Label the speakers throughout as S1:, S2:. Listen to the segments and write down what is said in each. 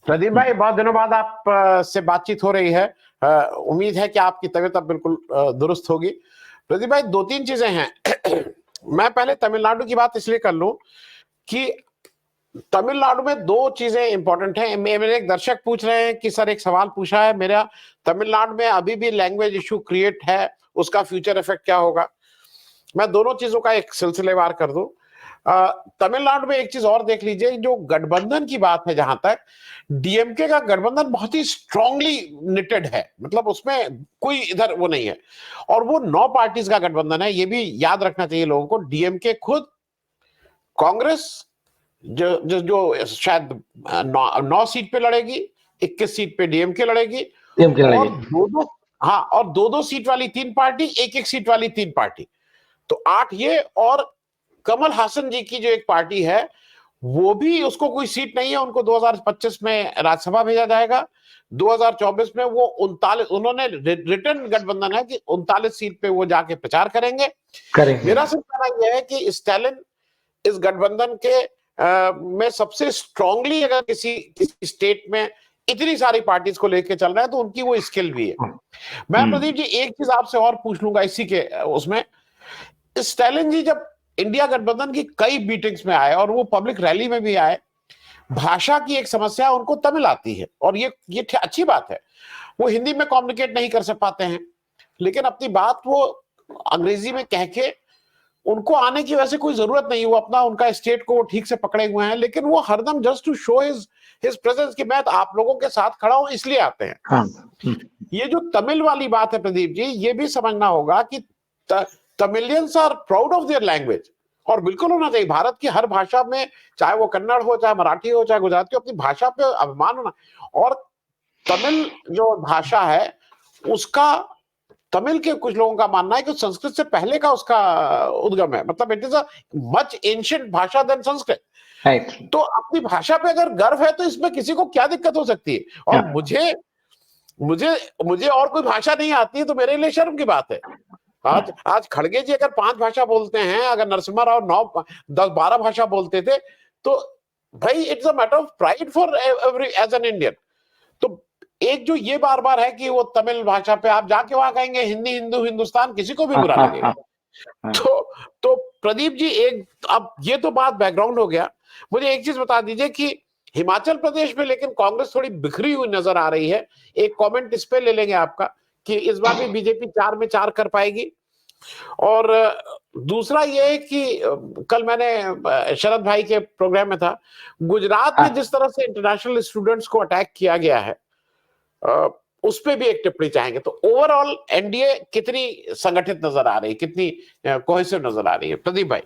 S1: प्रदीप भाई, बहुत दिनों बाद आप से बातचीत हो रही है। उम्मीद है कि आपकी तबीयत अब बिल्कुल दुरुस्त होगी। प्रदीप भाई, दो तीन चीजें हैं। मैं पहले तमिलनाडु की बात इसलिए कर लूं कि तमिलनाडु में दो चीजें इंपॉर्टेंट हैं। मेरे एक दर्शक पूछ रहे हैं कि सर, एक सवाल पूछा है मेरा, तमिलनाडु में अभी भी लैंग्वेज इशू क्रिएट है, उसका फ्यूचर इफेक्ट क्या होगा। मैं दोनों चीजों का एक सिलसिलेवार कर दूं। तमिलनाडु में एक चीज और देख लीजिए, जो गठबंधन की बात है, जहां तक डीएमके का गठबंधन बहुत ही स्ट्रांगली निटेड है, मतलब उसमें कोई इधर वो नहीं है, और वो 9 पार्टीज का गठबंधन है। ये भी याद रखना चाहिए लोगों को। डीएमके खुद, कांग्रेस जो शायद 9 सीट पे लड़ेगी, 21 सीट पे डीएमके लड़ेगी, और दो, हाँ, और 2-2 सीट वाली 3 पार्टी, 1-1 सीट वाली 3 पार्टी, तो 8 ये। और कमल हासन जी की जो एक पार्टी है, वो भी, उसको कोई सीट नहीं है, उनको 2025 में राज्यसभा भेजा जाएगा। 2024 में वो 39, उन्होंने रिटर्न गठबंधन है कि 39 सीट पे वो जाके प्रचार करेंगे। मेरा सिर्फ कहना यह है कि स्टालिन इस गठबंधन के में सबसे स्ट्रांगली, अगर किसी स्टेट में इतनी सारी पार्टीज को लेके चल रहा है, तो उनकी वो स्किल भी है। मैं प्रदीप जी एक चीज आपसे और पूछ लूंगा इसी के उसमें, स्टालिन जी जब इंडिया गठबंधन की कई मीटिंग्स में आए और वो पब्लिक रैली में भी आए, भाषा की एक समस्या, उनको तमिल आती है और ये अच्छी बात है। वो हिंदी में कम्युनिकेट नहीं कर पाते हैं, लेकिन अपनी बात वो अंग्रेजी में कह के, उनको आने की वैसे कोई जरूरत नहीं, वो अपना उनका स्टेट को वो ठीक से पकड़े हुए हैं, लेकिन वो हरदम just to show his presence कि मैं आप लोगों के साथ खड़ा हूं, इसलिए आते हैं। हाँ। ये जो तमिल वाली बात है प्रदीप जी, ये भी समझना होगा कि Tamilians are proud of their language, और बिल्कुल होना चाहिए। भारत की हर भाषा में, चाहे वो कन्नड़ हो, चाहे मराठी हो, चाहे गुजराती हो, अपनी भाषा पे अभिमान होना। और तमिल जो भाषा है, उसका, तमिल के कुछ लोगों का मानना है कि संस्कृत से पहले का उसका उद्गम है, मतलब it is a much ancient भाषा देन संस्कृत। तो अपनी भाषा पे अगर गर्व है, तो इसमें किसी को क्या दिक्कत हो सकती है। और मुझे मुझे मुझे और कोई भाषा नहीं आती है, तो मेरे लिए शर्म की बात है। आज खड़गे जी अगर 5 भाषा बोलते हैं, अगर नरसिम्हा राव 9, 10, 12 भाषा बोलते थे, तो भाई it's a matter of pride for every as an Indian. तो एक जो ये बार बार है कि वो तमिल भाषा पे, आप जाके वहां कहेंगे हिंदी, हिंदू, हिंदुस्तान, किसी को भी बुरा लगेगा। तो प्रदीप जी, एक, अब ये तो बात बैकग्राउंड हो गया। मुझे एक चीज बता दीजिए कि हिमाचल प्रदेश में लेकिन कांग्रेस थोड़ी बिखरी हुई नजर आ रही है। एक कमेंट इस पे ले लेंगे आपका कि इस बार भी बीजेपी 4 में 4 कर पाएगी। और दूसरा ये है कि कल मैंने शरद भाई के प्रोग्राम में था, गुजरात में जिस तरह से इंटरनेशनल स्टूडेंट्स को अटैक किया गया है, उस पे भी एक टिप्पणी चाहेंगे। तो ओवरऑल एनडीए कितनी संगठित नजर आ रही है, कितनी कोहेसिव नजर आ रही है, प्रदीप भाई?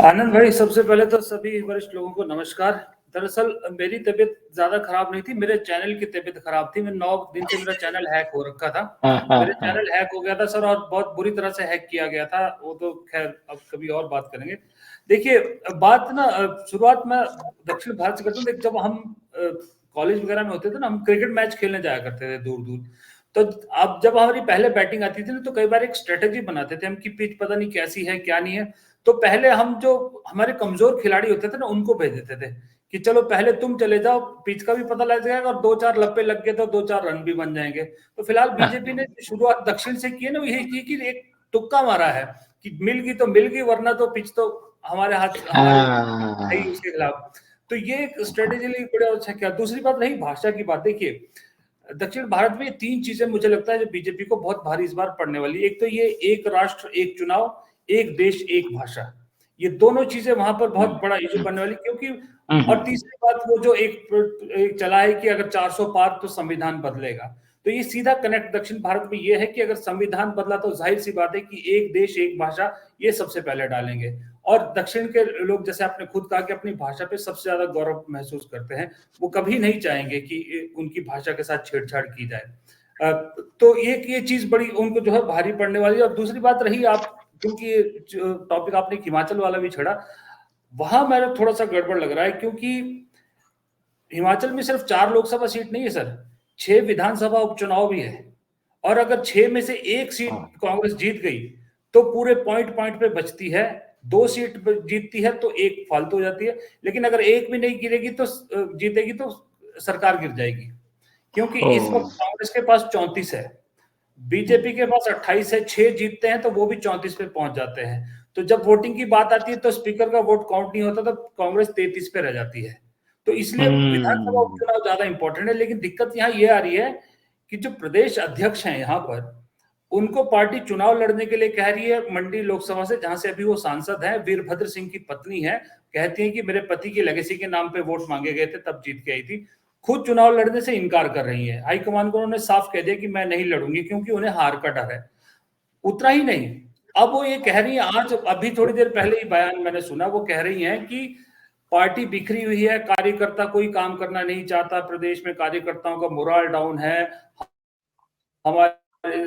S2: आनंद भाई, सबसे पहले तो सभी वरिष्ठ लोगों को नमस्कार। दरअसल मेरी तबीयत ज्यादा खराब नहीं थी, मेरे चैनल की तबीयत खराब थी। मैं 9 दिन से मेरा चैनल हैक हो रखा था। मेरा चैनल हैक हो गया था सर, और बहुत बुरी तरह से हैक किया गया था। वो तो खैर अब कभी और बात करेंगे। देखिए, बात ना, शुरुआत में दक्षिण भारत से करता हूँ। जब हम कॉलेज वगैरह में होते थे ना, हम क्रिकेट मैच खेलने जाया करते थे दूर दूर। तो अब जब हमारी पहले बैटिंग आती थी ना, तो कई बार एक स्ट्रेटेजी बनाते थे हम कि पिच पता नहीं कैसी है क्या नहीं है। तो पहले हम जो हमारे कमजोर खिलाड़ी होते थे ना, उनको भेज देते थे कि चलो पहले तुम चले जाओ, पिच का भी पता लग जाएगा, और 2-4 लप्पे लग गए तो 2-4 रन भी बन जाएंगे। तो फिलहाल बीजेपी ने शुरुआत दक्षिण से की है ना, यही की कि एक तुक्का मारा है कि मिल गई तो मिल गई, वरना तो पिच तो हमारे हाथ, हमारे उसके खिलाफ। तो ये एक स्ट्रेटेजी बड़ा अच्छा किया। दूसरी बात रही भाषा की बात, देखिए दक्षिण भारत में 3 चीजें मुझे लगता है जो बीजेपी को बहुत भारी इस बार पड़ने वाली। एक तो ये एक राष्ट्र एक चुनाव, एक देश एक भाषा, ये दोनों चीजें वहां पर बहुत बड़ा इशू बनने वाली। क्योंकि और तीसरी बात, वो जो एक चला है कि अगर 400 पार तो संविधान बदलेगा। तो ये सीधा कनेक्ट दक्षिण भारत में ये है कि अगर संविधान बदला तो जाहिर सी बात है कि एक देश एक भाषा, ये सबसे पहले डालेंगे। और दक्षिण के लोग, जैसे आपने खुद कहा कि अपनी भाषा पे सबसे ज्यादा गौरव महसूस करते हैं, वो कभी नहीं चाहेंगे कि उनकी भाषा के साथ छेड़छाड़ की जाए। तो एक ये चीज बड़ी उनको जो है भारी पड़ने वाली है। और दूसरी बात रही, आप क्योंकि टॉपिक आपने हिमाचल वाला भी छेड़ा, वहां मेरा थोड़ा सा गड़बड़ लग रहा है। क्योंकि हिमाचल में सिर्फ 4 लोकसभा सीट नहीं है सर, 6 विधानसभा उपचुनाव भी है। और अगर 6 में से 1 सीट कांग्रेस जीत गई, तो पूरे पॉइंट पे बचती है 2 सीट जीतती है तो 1 फालतू हो जाती है, लेकिन अगर 1 भी नहीं गिरेगी तो जीतेगी तो सरकार गिर जाएगी, क्योंकि इस वक्त कांग्रेस के पास 34 है, बीजेपी के पास 28 है, 6 जीतते हैं तो वो भी 34 पे पहुंच जाते हैं। तो जब वोटिंग की बात आती है तो स्पीकर का वोट काउंट नहीं होता, तो कांग्रेस 33 पे रह जाती है। तो इसलिए विधानसभा उपचुनाव ज्यादा इंपॉर्टेंट है। लेकिन दिक्कत यहाँ ये आ रही है कि जो प्रदेश अध्यक्ष हैं यहाँ पर, उनको पार्टी चुनाव लड़ने के लिए कह रही है मंडी लोकसभा से, जहां से अभी वो सांसद हैं, वीरभद्र सिंह की पत्नी है, कहती है कि मेरे पति की लेगेसी के नाम पे वोट मांगे गए थे तब जीत के आई थी। खुद चुनाव लड़ने से इनकार कर रही है। हाईकमान को उन्होंने साफ कह दिया कि मैं नहीं लड़ूंगी, क्योंकि उन्हें हार का डर है। उतना ही नहीं, अब वो ये कह रही है, आज अभी थोड़ी देर पहले ही बयान मैंने सुना, वो कह रही हैं कि पार्टी बिखरी हुई है, कार्यकर्ता कोई काम करना नहीं चाहता, प्रदेश में कार्यकर्ताओं का मोरल डाउन है, हमारे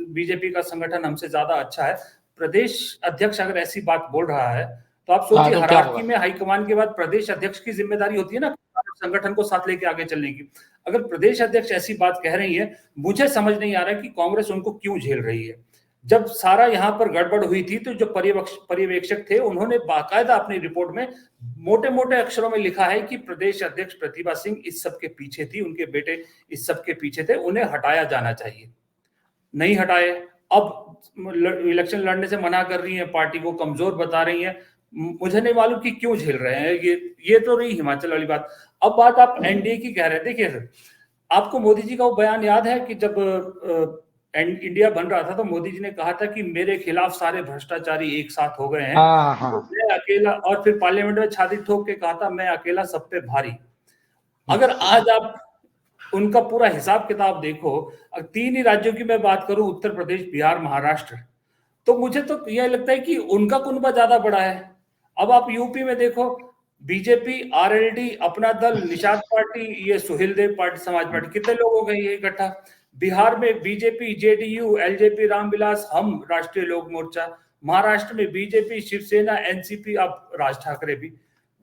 S2: बीजेपी का संगठन हमसे ज्यादा अच्छा है। प्रदेश अध्यक्ष अगर ऐसी बात बोल रहा है तो आप सोचिए,
S3: तो
S2: हायरार्की में हाईकमान के बाद प्रदेश अध्यक्ष की जिम्मेदारी होती है ना संगठन को साथ लेके आगे चलने की। अगर प्रदेश अध्यक्ष ऐसी बात कह रही है, मुझे समझ नहीं आ रहा है कि कांग्रेस उनको क्यों झेल रही है। जब सारा यहाँ पर गड़बड़ हुई थी तो जो पर्यवेक्षक थे, उन्होंने बाकायदा अपनी रिपोर्ट में मोटे मोटे अक्षरों में लिखा है कि प्रदेश अध्यक्ष प्रतिभा सिंह इस सब के पीछे थी, उनके बेटे इस सब के पीछे थे, उन्हें हटाया जाना चाहिए। नहीं हटाए, अब इलेक्शन लड़ने से मना कर रही हैं, पार्टी को कमजोर बता रही हैं। मुझे नहीं मालूम कि क्यों झेल रहे हैं। ये तो रही हिमाचल वाली बात। अब बात आप एनडीए की कह रहे हैं। देखिए सर, आपको मोदी जी का वो बयान याद है कि जब इंडिया बन रहा था तो मोदी जी ने कहा था कि मेरे खिलाफ सारे भ्रष्टाचारी एक साथ हो गए हैं, मैं अकेला, और फिर पार्लियामेंट में छाती ठोक के कहा था मैं अकेला सब पे भारी। अगर आज आप उनका पूरा हिसाब किताब देखो, 3 ही राज्यों की मैं बात करूं, उत्तर प्रदेश, बिहार, महाराष्ट्र, तो मुझे तो यह लगता है कि उनका कुनबा ज्यादा बड़ा है। अब आप यूपी में देखो, बीजेपी, आरएलडी, अपना दल, निषाद पार्टी, ये सुहेल देव पार्टी, समाज पार्टी, कितने लोग हो गए ये इकट्ठा। बिहार में बीजेपी, जेडीयू, एलजेपी, रामविलास, हम, राष्ट्रीय लोक मोर्चा। महाराष्ट्र में बीजेपी, शिवसेना, एनसीपी, अब राज ठाकरे भी।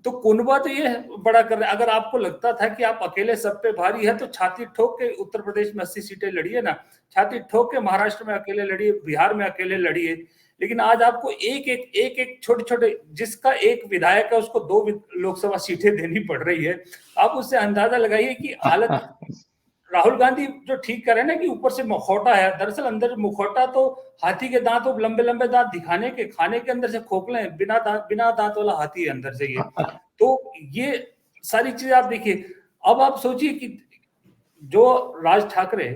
S2: तो कुनबा तो ये बड़ा कर रहे हैं। अगर आपको लगता था कि आप अकेले सब पे भारी है तो छाती ठोक के उत्तर प्रदेश में 80 सीटें लड़िए ना, छाती ठोक के महाराष्ट्र में अकेले लड़िए, बिहार में अकेले लड़िए। लेकिन आज आपको एक छोटे छोटे, जिसका एक विधायक है उसको 2 लोकसभा सीटें देनी पड़ रही है। आप उससे अंदाजा लगाइए कि हालत। राहुल गांधी जो ठीक कर रहे हैं ना कि ऊपर से मुखौटा है, दरअसल अंदर मुखौटा तो हाथी के दांत, और लंबे लंबे दांत दिखाने के, खाने के अंदर से खोखले हैं, बिना दांत वाला हाथी है अंदर से ये। तो ये सारी चीजें आप देखिए। अब आप सोचिए कि जो राज ठाकरे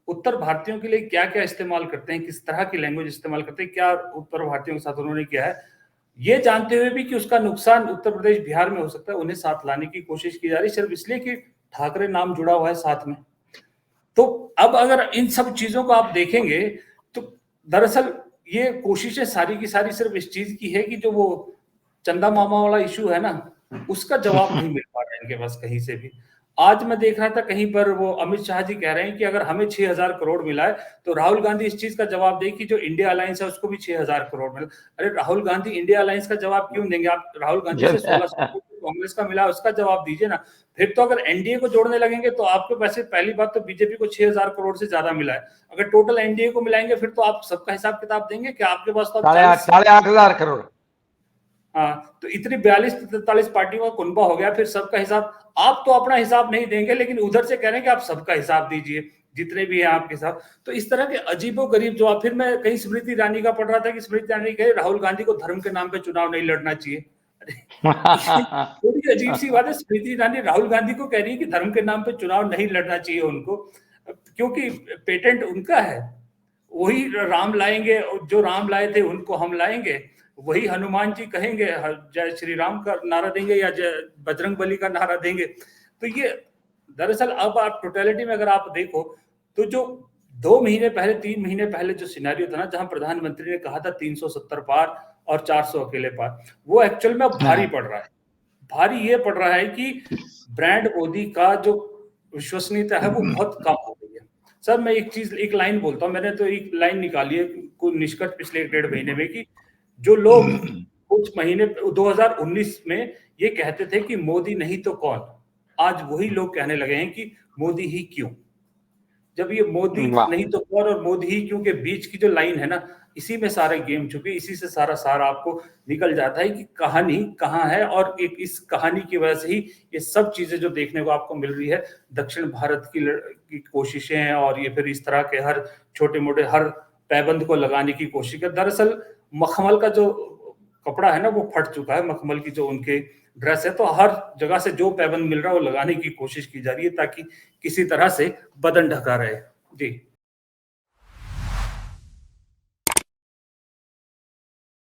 S2: उत्तर भारतीयों के लिए क्या क्या इस्तेमाल करते हैं, किस तरह की लैंग्वेज इस्तेमाल करते हैं, क्या उत्तर भारतीयों के साथ उन्होंने किया है, ये जानते हुए भी कि उसका नुकसान उत्तर प्रदेश, बिहार में हो सकता है, उन्हें साथ लाने की कोशिश की जा रही, सिर्फ इसलिए कि ठाकरे नाम जुड़ा हुआ है साथ में। तो अब अगर इन सब चीजों को आप देखेंगे तो दरअसल ये कोशिशें सारी की सारी सिर्फ इस चीज की है कि जो वो चंदा मामा वाला इशू है ना, उसका जवाब नहीं मिल पा रहा है इनके पास कहीं से भी। आज मैं देख रहा था कहीं पर वो अमित शाह जी कह रहे हैं कि अगर हमें 6000 करोड़ मिला है तो राहुल गांधी इस चीज का जवाब दे कि जो इंडिया अलायंस है उसको भी 6000 करोड़ मिला। अरे राहुल गांधी इंडिया अलायंस का जवाब क्यों देंगे? आप राहुल गांधी से 1600 कांग्रेस का मिला, उसका जवाब दीजिए ना। फिर तो अगर एनडीए को जोड़ने लगेंगे तो आपके पैसे, पहली बात तो बीजेपी को 6000 करोड़ से ज्यादा मिला है, अगर टोटल एनडीए को मिलाएंगे फिर तो आप सबका हिसाब किताब देंगे क्या? आपके पास तो
S3: 8,500 करोड़।
S2: हाँ, तो इतनी 42-43 पार्टियों का कुनबा हो गया, फिर सबका हिसाब। आप तो अपना हिसाब नहीं देंगे, लेकिन उधर से कह रहे हैं कि आप सबका हिसाब दीजिए, जितने भी हैं आपके साथ। तो इस तरह के अजीबो गरीब जवाब। फिर मैं कहीं स्मृति ईरानी का पढ़ रहा था कि स्मृति ईरानी कहे राहुल गांधी को धर्म के नाम पे चुनाव नहीं लड़ना चाहिए। थोड़ी अजीब सी बात है। स्मृति ईरानी राहुल गांधी को कह रही है कि धर्म के नाम पे चुनाव नहीं लड़ना चाहिए उनको, क्योंकि पेटेंट उनका है। वही राम लाएंगे, जो राम लाए थे उनको हम लाएंगे, वही हनुमान जी कहेंगे, जय श्री राम का नारा देंगे या जय बजरंग बली का नारा देंगे। तो ये दरअसल अब आप टोटलिटी में अगर आप देखो तो जो 2 महीने पहले, 3 महीने पहले जो सिनेरियो था ना, जहां प्रधानमंत्री ने कहा था 370 पार और 400 अकेले पार, वो एक्चुअल में अब भारी पड़ रहा है। भारी ये पड़ रहा है कि ब्रांड मोदी का जो विश्वसनीयता है वो बहुत कम हो गई है। सर मैं एक लाइन बोलता हूँ, मैंने तो एक लाइन निकाली है कुछ निष्कर्ष पिछले 1.5 महीने में, कि जो लोग कुछ महीने 2019 में ये कहते थे कि मोदी नहीं तो कौन, आज वही लोग कहने लगे हैं कि मोदी ही क्यों। जब ये मोदी नहीं तो कौन और मोदी ही क्यों के बीच की जो लाइन है ना, इसी में सारे गेम छुपे, इसी से सारा सारा आपको निकल जाता है कि कहानी कहाँ है। और एक इस कहानी की वजह से ही ये सब चीजें जो देखने को आपको मिल रही है, दक्षिण भारत की कोशिशें और ये फिर इस तरह के हर छोटे मोटे हर पैबंद को लगाने की कोशिश है। दरअसल मखमल का जो कपड़ा है ना वो फट चुका है, मखमल की जो उनके ड्रेस है, तो हर जगह से जो पैबंद मिल रहा है वो लगाने की कोशिश की जा रही है ताकि किसी तरह से बदन ढका रहे। जी